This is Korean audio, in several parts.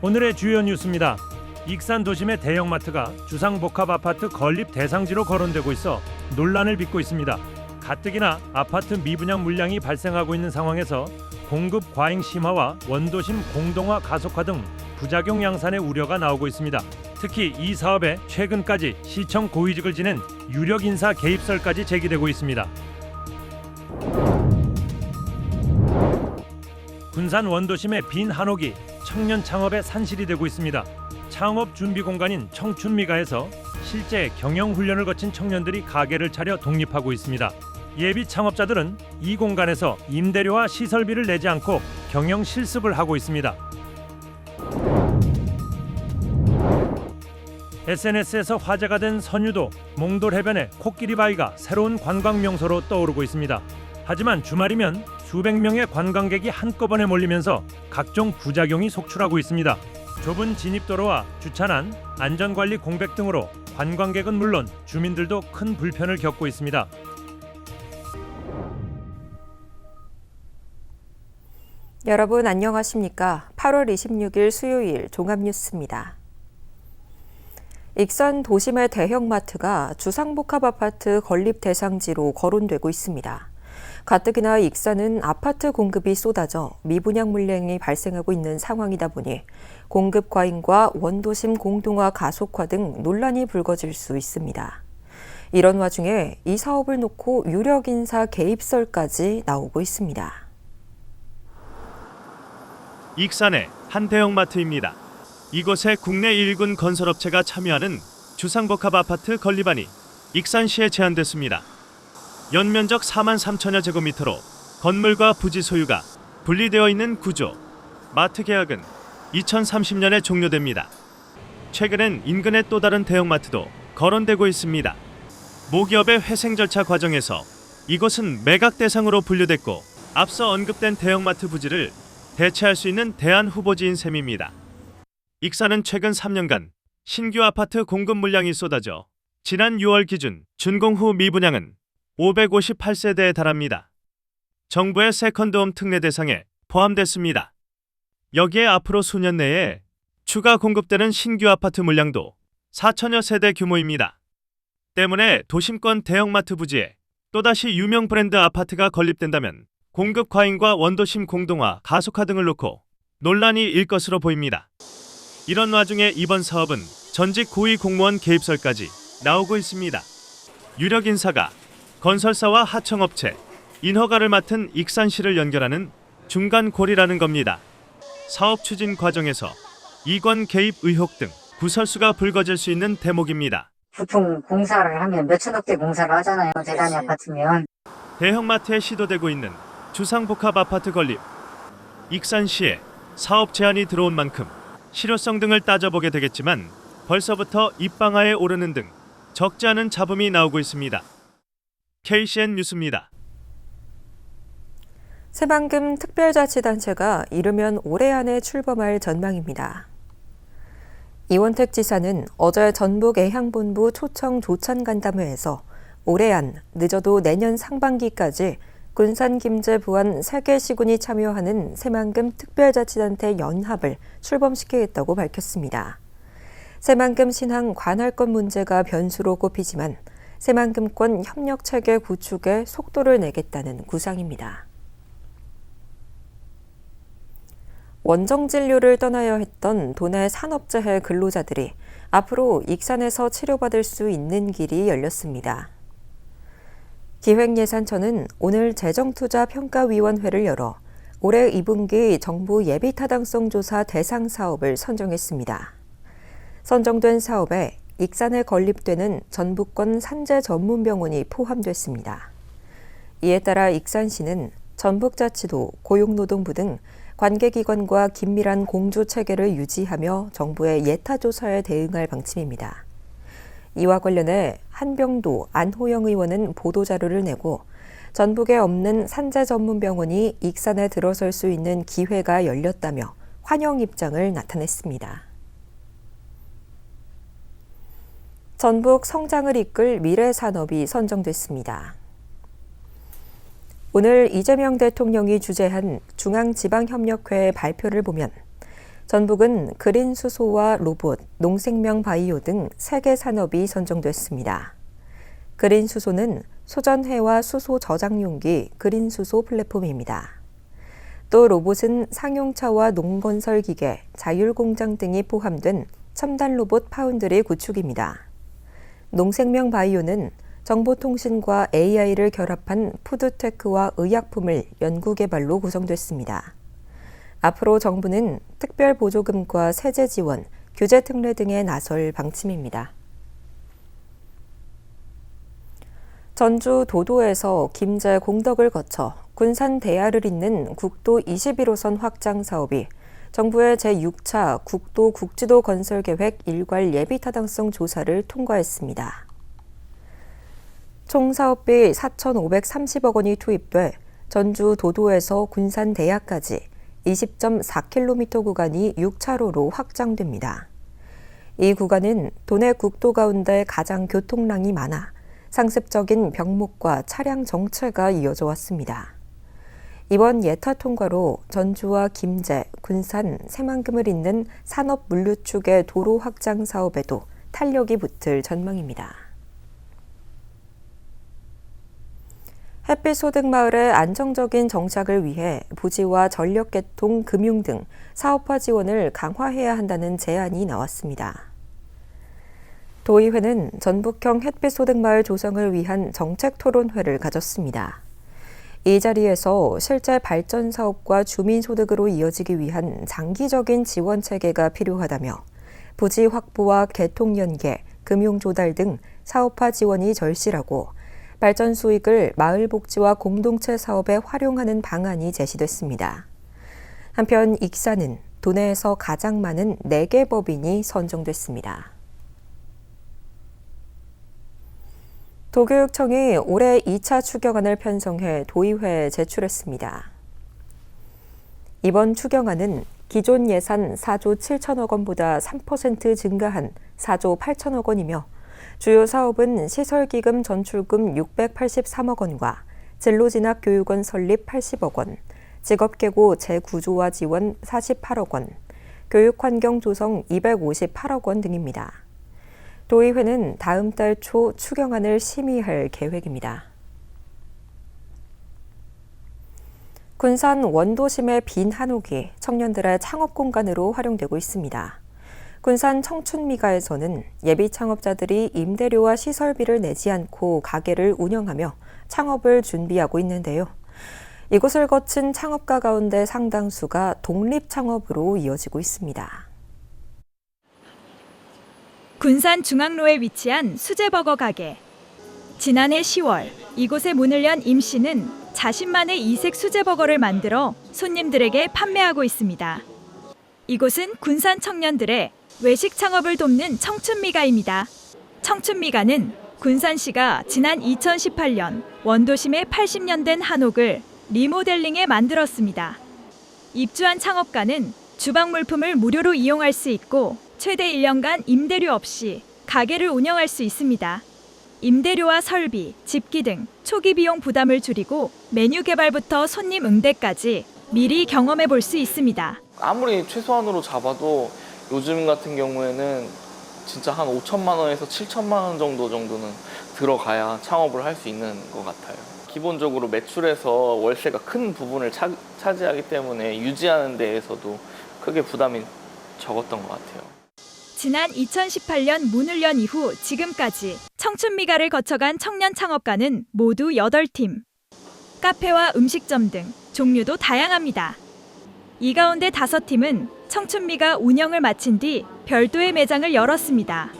오늘의 주요 뉴스입니다. 익산 도심의 대형마트가 주상복합아파트 건립 대상지로 거론되고 있어 논란을 빚고 있습니다. 가뜩이나 아파트 미분양 물량이 발생하고 있는 상황에서 공급 과잉 심화와 원도심 공동화 가속화 등 부작용 양산의 우려가 나오고 있습니다. 특히 이 사업에 최근까지 시청 고위직을 지낸 유력 인사 개입설까지 제기되고 있습니다. 군산 원도심의 빈 한옥이 청년 창업의 산실이 되고 있습니다. 창업 준비 공간인 청춘미가에서 실제 경영 훈련을 거친 청년들이 가게를 차려 독립하고 있습니다. 예비 창업자들은 이 공간에서 임대료와 시설비를 내지 않고 경영 실습을 하고 있습니다. SNS에서 화제가 된 선유도 몽돌 해변의 코끼리 바위가 새로운 관광 명소로 떠오르고 있습니다. 하지만 주말이면 수백 명의 관광객이 한꺼번에 몰리면서 각종 부작용이 속출하고 있습니다. 좁은 진입도로와 주차난, 안전관리 공백 등으로 관광객은 물론 주민들도 큰 불편을 겪고 있습니다. 여러분 안녕하십니까? 8월 26일 수요일 종합뉴스입니다. 익산 도심의 대형마트가 주상복합아파트 건립 대상지로 거론되고 있습니다. 가뜩이나 익산은 아파트 공급이 쏟아져 미분양 물량이 발생하고 있는 상황이다 보니 공급 과잉과 원도심 공동화 가속화 등 논란이 불거질 수 있습니다. 이런 와중에 이 사업을 놓고 유력 인사 개입설까지 나오고 있습니다. 익산의 한 대형마트입니다. 이곳에 국내 1군 건설업체가 참여하는 주상복합 아파트 건립안이 익산시에 제안됐습니다. 연면적 4만 3천여 제곱미터로 건물과 부지 소유가 분리되어 있는 구조. 마트 계약은 2030년에 종료됩니다. 최근엔 인근의 또 다른 대형마트도 거론되고 있습니다. 모기업의 회생 절차 과정에서 이곳은 매각 대상으로 분류됐고 앞서 언급된 대형마트 부지를 대체할 수 있는 대안 후보지인 셈입니다. 익산은 최근 3년간 신규 아파트 공급 물량이 쏟아져 지난 6월 기준 준공 후 미분양은 558세대에 달합니다. 정부의 세컨드홈 특례 대상에 포함됐습니다. 여기에 앞으로 수년 내에 추가 공급되는 신규 아파트 물량도 4천여 세대 규모입니다. 때문에 도심권 대형마트 부지에 또다시 유명 브랜드 아파트가 건립된다면 공급 과잉과 원도심 공동화 가속화 등을 놓고 논란이 일 것으로 보입니다. 이런 와중에 이번 사업은 전직 고위 공무원 개입설까지 나오고 있습니다. 유력 인사가 건설사와 하청업체, 인허가를 맡은 익산시를 연결하는 중간 고리라는 겁니다. 사업 추진 과정에서 이권 개입 의혹 등 구설수가 불거질 수 있는 대목입니다. 보통 공사를 하면 몇천억대 공사를 하잖아요. 대단위 아파트면. 대형마트에 시도되고 있는 주상복합 아파트 건립. 익산시에 사업 제안이 들어온 만큼 실효성 등을 따져보게 되겠지만 벌써부터 입방아에 오르는 등 적지 않은 잡음이 나오고 있습니다. KCN 뉴스입니다. 새만금 특별자치단체가 이르면 올해 안에 출범할 전망입니다. 이원택 지사는 어제 전북 애향본부 초청 조찬 간담회에서 올해 안, 늦어도 내년 상반기까지 군산, 김제, 부안 3개 시군이 참여하는 새만금 특별자치단체 연합을 출범시키겠다고 밝혔습니다. 새만금 신항 관할권 문제가 변수로 꼽히지만 새만금권 협력체계 구축에 속도를 내겠다는 구상입니다. 원정진료를 떠나야 했던 도내 산업재해 근로자들이 앞으로 익산에서 치료받을 수 있는 길이 열렸습니다. 기획예산처는 오늘 재정투자평가위원회를 열어 올해 2분기 정부 예비타당성 조사 대상 사업을 선정했습니다. 선정된 사업에 익산에 건립되는 전북권 산재 전문병원이 포함됐습니다. 이에 따라 익산시는 전북자치도, 고용노동부 등 관계기관과 긴밀한 공조체계를 유지하며 정부의 예타조사에 대응할 방침입니다. 이와 관련해 한병도 안호영 의원은 보도자료를 내고 전북에 없는 산재 전문병원이 익산에 들어설 수 있는 기회가 열렸다며 환영 입장을 나타냈습니다. 전북 성장을 이끌 미래산업이 선정됐습니다. 오늘 이재명 대통령이 주재한 중앙지방협력회의 발표를 보면 전북은 그린 수소와 로봇, 농생명 바이오 등 3개 산업이 선정됐습니다. 그린 수소는 소전해와 수소 저장 용기 그린 수소 플랫폼입니다. 또 로봇은 상용차와 농건설 기계, 자율공장 등이 포함된 첨단 로봇 파운드리 구축입니다. 농생명 바이오는 정보통신과 AI를 결합한 푸드테크와 의약품을 연구개발로 구성됐습니다. 앞으로 정부는 특별 보조금과 세제 지원, 규제 특례 등에 나설 방침입니다. 전주 도도에서 김제 공덕을 거쳐 군산 대야를 잇는 국도 21호선 확장 사업이 정부의 제6차 국도 국지도 건설 계획 일괄 예비 타당성 조사를 통과했습니다. 총 사업비 4,530억 원이 투입돼 전주 도도에서 군산 대야까지 20.4km 구간이 6차로로 확장됩니다. 이 구간은 도내 국도 가운데 가장 교통량이 많아 상습적인 병목과 차량 정체가 이어져 왔습니다. 이번 예타 통과로 전주와 김제, 군산, 새만금을 잇는 산업 물류축의 도로 확장 사업에도 탄력이 붙을 전망입니다. 햇빛소득마을의 안정적인 정착을 위해 부지와 전력개통, 금융 등 사업화 지원을 강화해야 한다는 제안이 나왔습니다. 도의회는 전북형 햇빛소득마을 조성을 위한 정책토론회를 가졌습니다. 이 자리에서 실제 발전 사업과 주민소득으로 이어지기 위한 장기적인 지원 체계가 필요하다며 부지 확보와 개통 연계, 금융 조달 등 사업화 지원이 절실하고 발전 수익을 마을 복지와 공동체 사업에 활용하는 방안이 제시됐습니다. 한편 익산은 도내에서 가장 많은 4개 법인이 선정됐습니다. 도교육청이 올해 2차 추경안을 편성해 도의회에 제출했습니다. 이번 추경안은 기존 예산 4조 7천억 원보다 3% 증가한 4조 8천억 원이며 주요 사업은 시설기금 전출금 683억 원과 진로진학교육원 설립 80억 원, 직업계고 재구조화 지원 48억 원, 교육환경 조성 258억 원 등입니다. 도의회는 다음 달 초 추경안을 심의할 계획입니다. 군산 원도심의 빈 한옥이 청년들의 창업 공간으로 활용되고 있습니다. 군산 청춘미가에서는 예비 창업자들이 임대료와 시설비를 내지 않고 가게를 운영하며 창업을 준비하고 있는데요. 이곳을 거친 창업가 가운데 상당수가 독립 창업으로 이어지고 있습니다. 군산 중앙로에 위치한 수제버거 가게. 지난해 10월 이곳에 문을 연 임 씨는 자신만의 이색 수제버거를 만들어 손님들에게 판매하고 있습니다. 이곳은 군산 청년들의 외식 창업을 돕는 청춘미가입니다. 청춘미가는 군산시가 지난 2018년 원도심의 80년 된 한옥을 리모델링해 만들었습니다. 입주한 창업가는 주방 물품을 무료로 이용할 수 있고 최대 1년간 임대료 없이 가게를 운영할 수 있습니다. 임대료와 설비, 집기 등 초기 비용 부담을 줄이고 메뉴 개발부터 손님 응대까지 미리 경험해 볼 수 있습니다. 아무리 최소한으로 잡아도 요즘 같은 경우에는 진짜 한 5천만 원에서 7천만 원 정도는 들어가야 창업을 할 수 있는 것 같아요. 기본적으로 매출에서 월세가 큰 부분을 차지하기 때문에 유지하는 데에서도 크게 부담이 적었던 것 같아요. 지난 2018년 문을 연 이후 지금까지 청춘미가를 거쳐간 청년 창업가는 모두 8팀. 카페와 음식점 등 종류도 다양합니다. 이 가운데 5팀은 청춘미가 운영을 마친 뒤 별도의 매장을 열었습니다.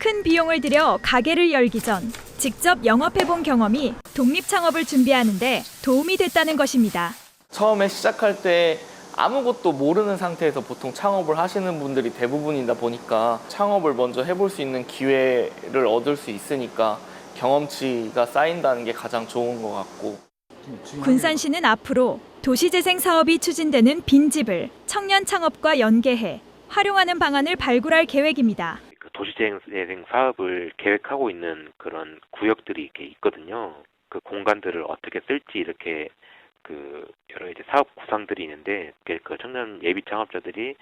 큰 비용을 들여 가게를 열기 전 직접 영업해본 경험이 독립 창업을 준비하는 데 도움이 됐다는 것입니다. 처음에 시작할 때 아무것도 모르는 상태에서 보통 창업을 하시는 분들이 대부분이다 보니까 창업을 먼저 해볼 수 있는 기회를 얻을 수 있으니까 경험치가 쌓인다는 게 가장 좋은 것 같고. 군산시는 앞으로 도시재생 사업이 추진되는 빈집을 청년 창업과 연계해 활용하는 방안을 발굴할 계획입니다. 도시재생 사업을 계획하고 있는 그런 구역들이 이렇게 있거든요. 그 공간들을 어떻게 쓸지 이렇게 여러 이제 사업 구상들이 있는데 그 청년 예비 창업자들이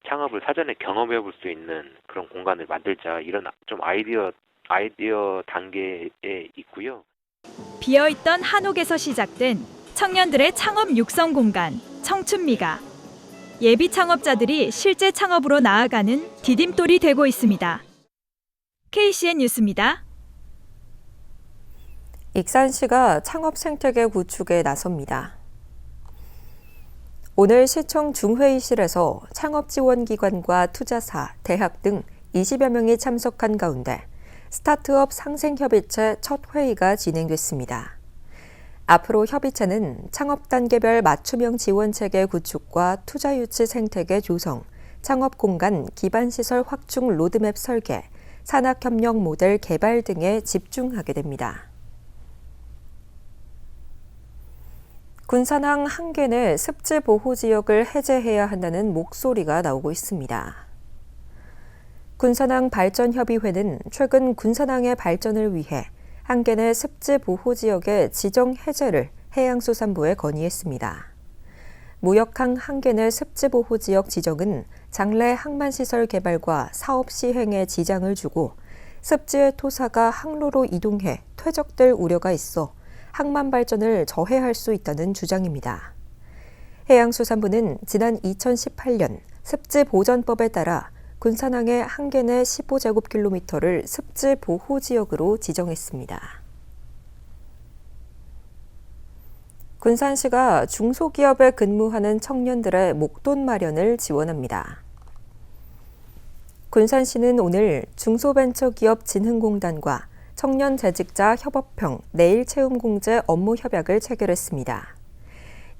창업을 사전에 경험해 볼 수 있는 그런 공간을 만들자 이런 좀 아이디어 단계에 있고요. 비어있던 한옥에서 시작된 청년들의 창업 육성 공간 청춘미가 예비 창업자들이 실제 창업으로 나아가는 디딤돌이 되고 있습니다. KCN 뉴스입니다. 익산시가 창업 생태계 구축에 나섭니다. 오늘 시청 중회의실에서 창업지원기관과 투자사, 대학 등 20여 명이 참석한 가운데 스타트업 상생협의체 첫 회의가 진행됐습니다. 앞으로 협의체는 창업 단계별 맞춤형 지원체계 구축과 투자 유치 생태계 조성, 창업 공간 기반시설 확충 로드맵 설계, 산학협력 모델 개발 등에 집중하게 됩니다. 군산항 한개 내 습지 보호 지역을 해제해야 한다는 목소리가 나오고 있습니다. 군산항 발전협의회는 최근 군산항의 발전을 위해 한개 내 습지 보호 지역의 지정 해제를 해양수산부에 건의했습니다. 무역항 한개 내 습지 보호 지역 지정은 장래 항만시설 개발과 사업 시행에 지장을 주고 습지의 토사가 항로로 이동해 퇴적될 우려가 있어 항만 발전을 저해할 수 있다는 주장입니다. 해양수산부는 지난 2018년 습지보전법에 따라 군산항의 한개 내 15제곱킬로미터를 습지 보호지역으로 지정했습니다. 군산시가 중소기업에 근무하는 청년들의 목돈 마련을 지원합니다. 군산시는 오늘 중소벤처기업진흥공단과 청년재직자 협업형 내일채움공제 업무 협약을 체결했습니다.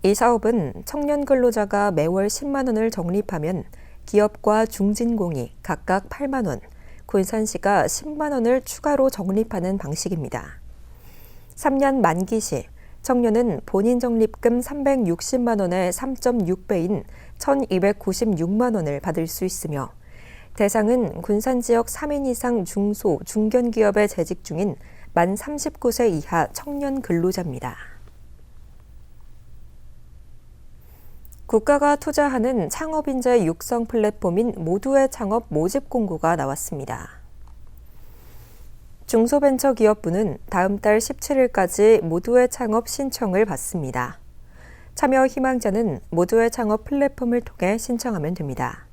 이 사업은 청년 근로자가 매월 10만 원을 적립하면 기업과 중진공이 각각 8만 원, 군산시가 10만 원을 추가로 적립하는 방식입니다. 3년 만기 시 청년은 본인 적립금 360만 원의 3.6배인 1,296만 원을 받을 수 있으며 대상은 군산 지역 3인 이상 중소, 중견기업에 재직 중인 만 39세 이하 청년 근로자입니다. 국가가 투자하는 창업인재 육성 플랫폼인 모두의 창업 모집 공고가 나왔습니다. 중소벤처기업부는 다음 달 17일까지 모두의 창업 신청을 받습니다. 참여 희망자는 모두의 창업 플랫폼을 통해 신청하면 됩니다.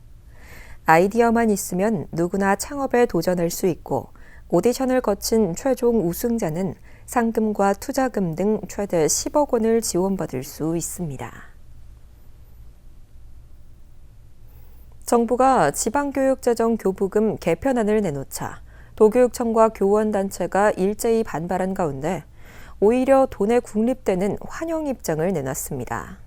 아이디어만 있으면 누구나 창업에 도전할 수 있고 오디션을 거친 최종 우승자는 상금과 투자금 등 최대 10억 원을 지원받을 수 있습니다. 정부가 지방교육재정 교부금 개편안을 내놓자 도교육청과 교원단체가 일제히 반발한 가운데 오히려 돈에 국립대는 환영 입장을 내놨습니다.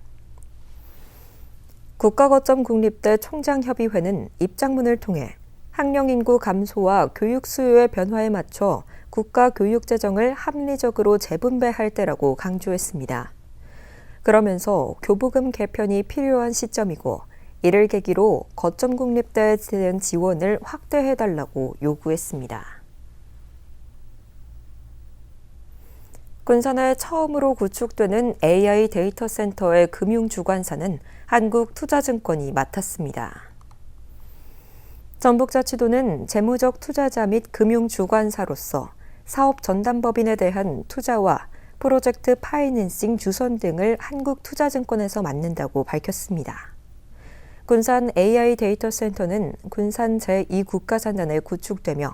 국가거점 국립대 총장협의회는 입장문을 통해 학령 인구 감소와 교육 수요의 변화에 맞춰 국가 교육 재정을 합리적으로 재분배할 때라고 강조했습니다. 그러면서 교부금 개편이 필요한 시점이고 이를 계기로 거점 국립대에 대한 지원을 확대해달라고 요구했습니다. 군산에 처음으로 구축되는 AI 데이터 센터의 금융주관사는 한국투자증권이 맡았습니다. 전북자치도는 재무적 투자자 및 금융주관사로서 사업전담법인에 대한 투자와 프로젝트 파이낸싱 주선 등을 한국투자증권에서 맡는다고 밝혔습니다. 군산 AI 데이터 센터는 군산 제2국가산단에 구축되며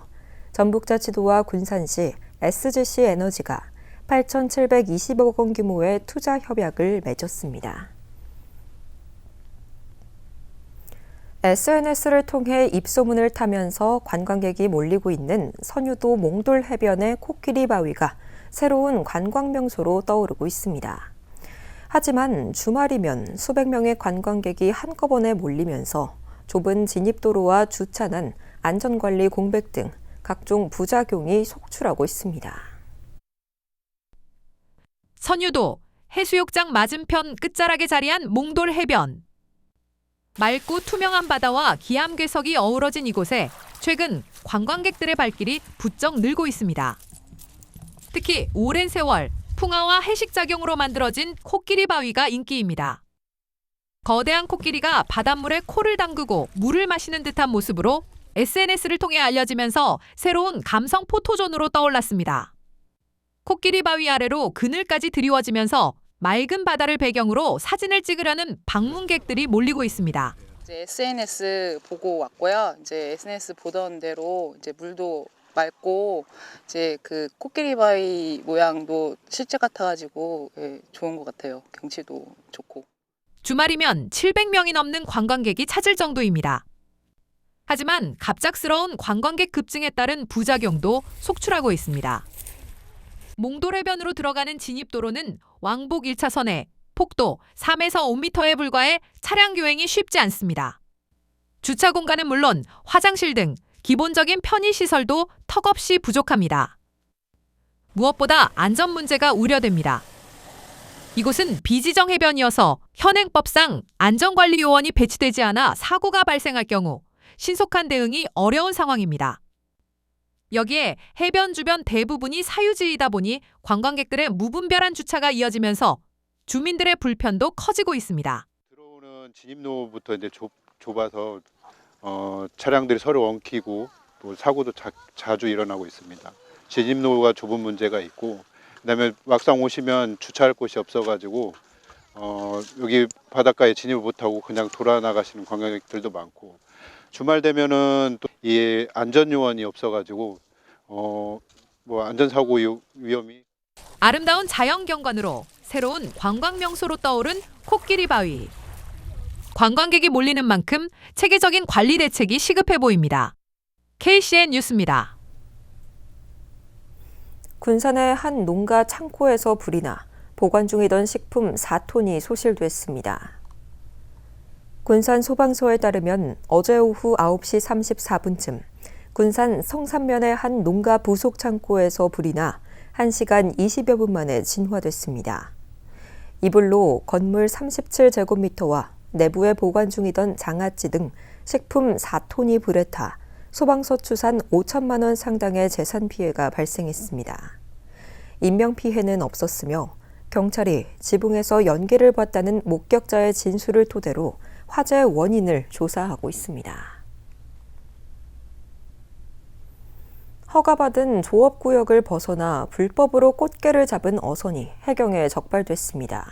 전북자치도와 군산시, SGC 에너지가 8,720억 원 규모의 투자 협약을 맺었습니다. SNS를 통해 입소문을 타면서 관광객이 몰리고 있는 선유도 몽돌 해변의 코끼리 바위가 새로운 관광 명소로 떠오르고 있습니다. 하지만 주말이면 수백 명의 관광객이 한꺼번에 몰리면서 좁은 진입도로와 주차난, 안전관리 공백 등 각종 부작용이 속출하고 있습니다. 선유도 해수욕장 맞은편 끝자락에 자리한 몽돌 해변. 맑고 투명한 바다와 기암괴석이 어우러진 이곳에 최근 관광객들의 발길이 부쩍 늘고 있습니다. 특히 오랜 세월 풍화와 해식 작용으로 만들어진 코끼리 바위가 인기입니다. 거대한 코끼리가 바닷물에 코를 담그고 물을 마시는 듯한 모습으로 SNS를 통해 알려지면서 새로운 감성 포토존으로 떠올랐습니다. 코끼리 바위 아래로 그늘까지 드리워지면서 맑은 바다를 배경으로 사진을 찍으려는 방문객들이 몰리고 있습니다. 이제 SNS 보고 왔고요. 이제 SNS 보던 대로 이제 물도 맑고 이제 그 코끼리 바위 모양도 실제 같아가지고 좋은 것 같아요. 경치도 좋고. 주말이면 700명이 넘는 관광객이 찾을 정도입니다. 하지만 갑작스러운 관광객 급증에 따른 부작용도 속출하고 있습니다. 몽돌해변으로 들어가는 진입도로는 왕복 1차선에 폭도 3에서 5m에 불과해 차량 교행이 쉽지 않습니다. 주차 공간은 물론 화장실 등 기본적인 편의시설도 턱없이 부족합니다. 무엇보다 안전 문제가 우려됩니다. 이곳은 비지정 해변이어서 현행법상 안전관리요원이 배치되지 않아 사고가 발생할 경우 신속한 대응이 어려운 상황입니다. 여기에 해변 주변 대부분이 사유지이다 보니 관광객들의 무분별한 주차가 이어지면서 주민들의 불편도 커지고 있습니다. 들어오는 진입로부터 이제 좁아서 차량들이 서로 엉키고 또 사고도 자주 일어나고 있습니다. 진입로가 좁은 문제가 있고, 그다음에 막상 오시면 주차할 곳이 없어가지고 여기 바닷가에 진입을 못하고 그냥 돌아 나가시는 관광객들도 많고, 주말 되면은 또 이 안전 요원이 없어가지고 뭐 안전사고 위험이. 아름다운 자연 경관으로 새로운 관광 명소로 떠오른 코끼리 바위. 관광객이 몰리는 만큼 체계적인 관리 대책이 시급해 보입니다. KCN 뉴스입니다. 군산의 한 농가 창고에서 불이 나 보관 중이던 식품 4톤이 소실됐습니다. 군산 소방서에 따르면 어제 오후 9시 34분쯤 군산 성산면의 한 농가 부속 창고에서 불이 나 1시간 20여 분 만에 진화됐습니다. 이 불로 건물 37제곱미터와 내부에 보관 중이던 장아찌 등 식품 4톤이 불에 타 소방서 추산 5천만 원 상당의 재산 피해가 발생했습니다. 인명피해는 없었으며 경찰이 지붕에서 연기를 봤다는 목격자의 진술을 토대로 화재의 원인을 조사하고 있습니다. 허가받은 조업구역을 벗어나 불법으로 꽃게를 잡은 어선이 해경에 적발됐습니다.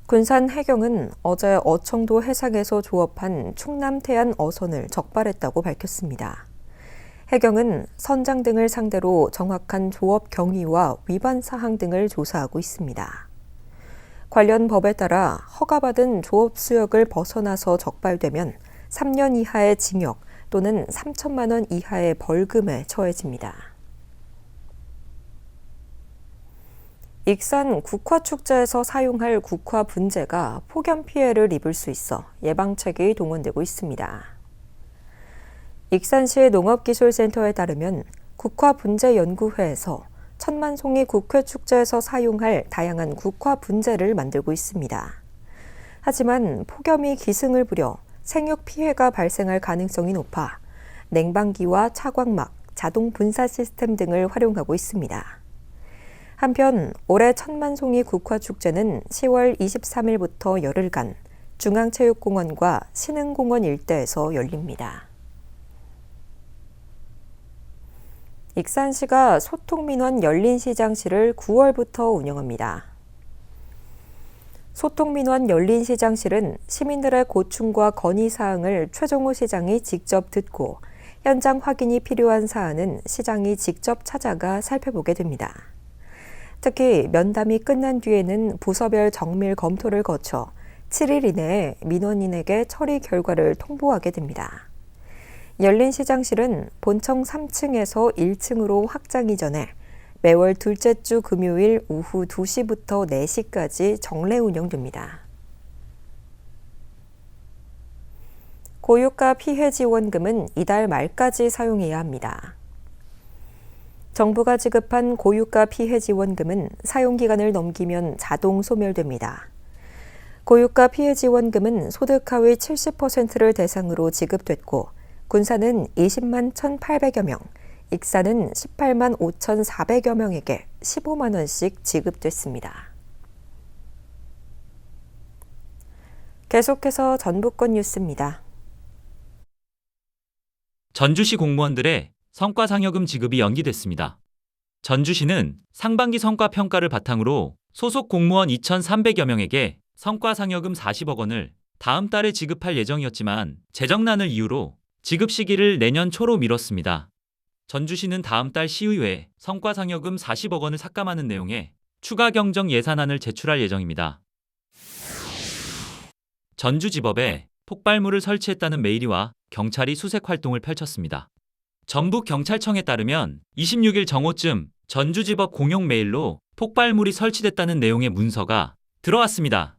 군산 해경은 어제 어청도 해상에서 조업한 충남태안 어선을 적발했다고 밝혔습니다. 해경은 선장 등을 상대로 정확한 조업 경위와 위반 사항 등을 조사하고 있습니다. 관련 법에 따라 허가받은 조업 수역을 벗어나서 적발되면 3년 이하의 징역 또는 3천만 원 이하의 벌금에 처해집니다. 익산 국화축제에서 사용할 국화 분재가 폭염 피해를 입을 수 있어 예방책이 동원되고 있습니다. 익산시 농업기술센터에 따르면 국화분재연구회에서 천만송이 국회축제에서 사용할 다양한 국화 분재를 만들고 있습니다. 하지만 폭염이 기승을 부려 생육 피해가 발생할 가능성이 높아 냉방기와 차광막, 자동 분사 시스템 등을 활용하고 있습니다. 한편 올해 천만송이 국화축제는 10월 23일부터 열흘간 중앙체육공원과 신흥공원 일대에서 열립니다. 익산시가 소통민원 열린시장실을 9월부터 운영합니다. 소통민원 열린시장실은 시민들의 고충과 건의사항을 최종호 시장이 직접 듣고 현장 확인이 필요한 사안은 시장이 직접 찾아가 살펴보게 됩니다. 특히 면담이 끝난 뒤에는 부서별 정밀 검토를 거쳐 7일 이내에 민원인에게 처리 결과를 통보하게 됩니다. 열린시장실은 본청 3층에서 1층으로 확장 이전에 매월 둘째 주 금요일 오후 2시부터 4시까지 정례 운영됩니다. 고유가 피해 지원금은 이달 말까지 사용해야 합니다. 정부가 지급한 고유가 피해 지원금은 사용기간을 넘기면 자동 소멸됩니다. 고유가 피해 지원금은 소득 하위 70%를 대상으로 지급됐고 군산은 20만 1,800여 명, 익산은 18만 5,400여 명에게 15만 원씩 지급됐습니다. 계속해서 전북권 뉴스입니다. 전주시 공무원들의 성과상여금 지급이 연기됐습니다. 전주시는 상반기 성과평가를 바탕으로 소속 공무원 2,300여 명에게 성과상여금 40억 원을 다음 달에 지급할 예정이었지만 재정난을 이유로 지급 시기를 내년 초로 미뤘습니다. 전주시는 다음 달 시의회에 성과상여금 40억 원을 삭감하는 내용의 추가 경정 예산안을 제출할 예정입니다. 전주지법에 폭발물을 설치했다는 메일이 와 경찰이 수색 활동을 펼쳤습니다. 전북경찰청에 따르면 26일 정오쯤 전주지법 공용 메일로 폭발물이 설치됐다는 내용의 문서가 들어왔습니다.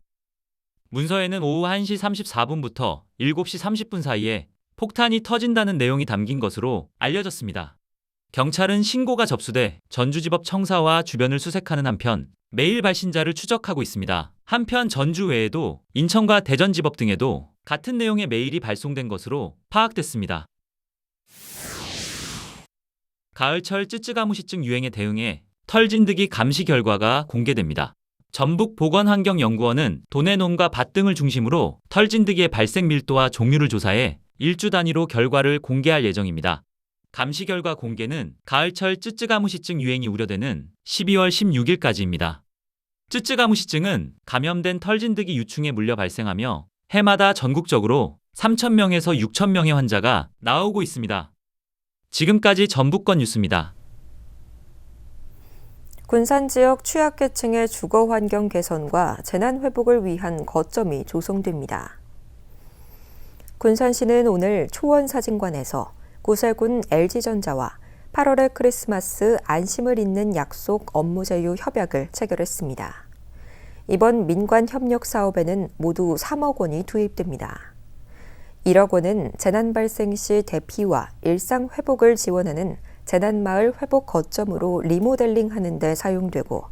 문서에는 오후 1시 34분부터 7시 30분 사이에 폭탄이 터진다는 내용이 담긴 것으로 알려졌습니다. 경찰은 신고가 접수돼 전주지법 청사와 주변을 수색하는 한편 메일 발신자를 추적하고 있습니다. 한편 전주 외에도 인천과 대전지법 등에도 같은 내용의 메일이 발송된 것으로 파악됐습니다. 가을철 쯔쯔가무시증 유행에 대응해 털진드기 감시 결과가 공개됩니다. 전북보건환경연구원은 도내놈과 밭 등을 중심으로 털진드기의 발생 밀도와 종류를 조사해 일주 단위로 결과를 공개할 예정입니다. 감시 결과 공개는 가을철 쯔쯔가무시증 유행이 우려되는 12월 16일까지입니다. 쯔쯔가무시증은 감염된 털진드기 유충에 물려 발생하며 해마다 전국적으로 3,000명에서 6,000명의 환자가 나오고 있습니다. 지금까지 전북권 뉴스입니다. 군산 지역 취약계층의 주거 환경 개선과 재난 회복을 위한 거점이 조성됩니다. 군산시는 오늘 초원사진관에서 구세군 LG전자와 8월의 크리스마스 안심을 잇는 약속 업무 제휴 협약을 체결했습니다. 이번 민관 협력 사업에는 모두 3억 원이 투입됩니다. 1억 원은 재난 발생 시 대피와 일상 회복을 지원하는 재난마을 회복 거점으로 리모델링하는 데 사용되고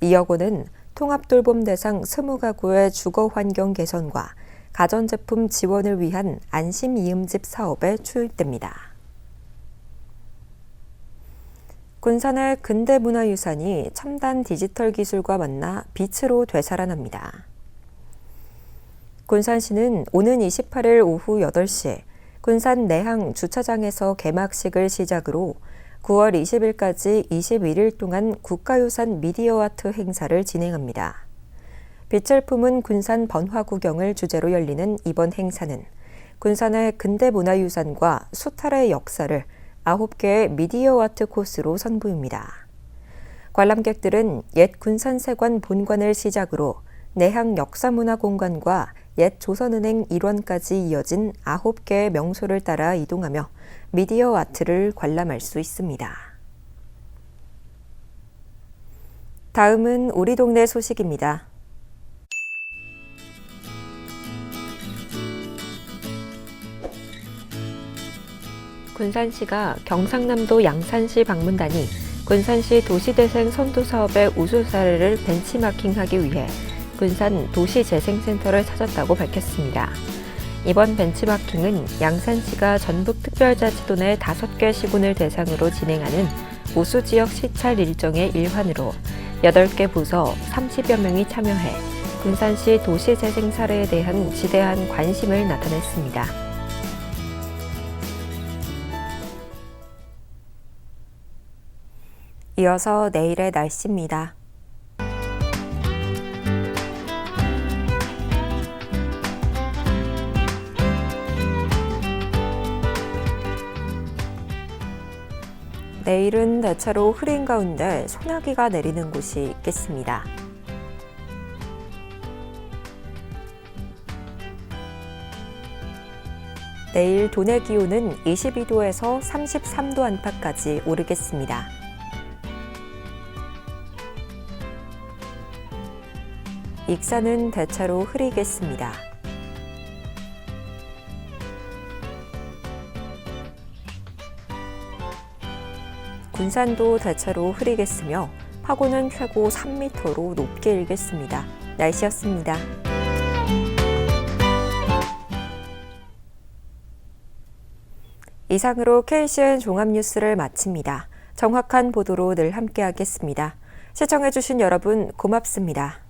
2억 원은 통합돌봄 대상 20가구의 주거 환경 개선과 가전제품 지원을 위한 안심이음집 사업에 투입됩니다. 군산의 근대문화유산이 첨단 디지털 기술과 만나 빛으로 되살아납니다. 군산시는 오는 28일 오후 8시에 군산 내항 주차장에서 개막식을 시작으로 9월 20일까지 21일 동안 국가유산 미디어 아트 행사를 진행합니다. 빛을 품은 군산 번화구경을 주제로 열리는 이번 행사는 군산의 근대문화유산과 수탈의 역사를 9개의 미디어 아트 코스로 선보입니다. 관람객들은 옛 군산세관 본관을 시작으로 내항 역사문화공간과 옛 조선은행 일원까지 이어진 9개의 명소를 따라 이동하며 미디어 아트를 관람할 수 있습니다. 다음은 우리 동네 소식입니다. 군산시가 경상남도 양산시 방문단이 군산시 도시재생 선도사업의 우수 사례를 벤치마킹하기 위해 군산 도시재생센터를 찾았다고 밝혔습니다. 이번 벤치마킹은 양산시가 전북특별자치도 내 5개 시군을 대상으로 진행하는 우수지역 시찰 일정의 일환으로 8개 부서 30여 명이 참여해 군산시 도시재생 사례에 대한 지대한 관심을 나타냈습니다. 이어서 내일의 날씨입니다. 내일은 대체로 흐린 가운데 소나기가 내리는 곳이 있겠습니다. 내일 도내 기온은 22도에서 33도 안팎까지 오르겠습니다. 익산은 대체로 흐리겠습니다. 군산도 대체로 흐리겠으며 파고는 최고 3m로 높게 일겠습니다. 날씨였습니다. 이상으로 KCN 종합뉴스를 마칩니다. 정확한 보도로 늘 함께하겠습니다. 시청해주신 여러분 고맙습니다.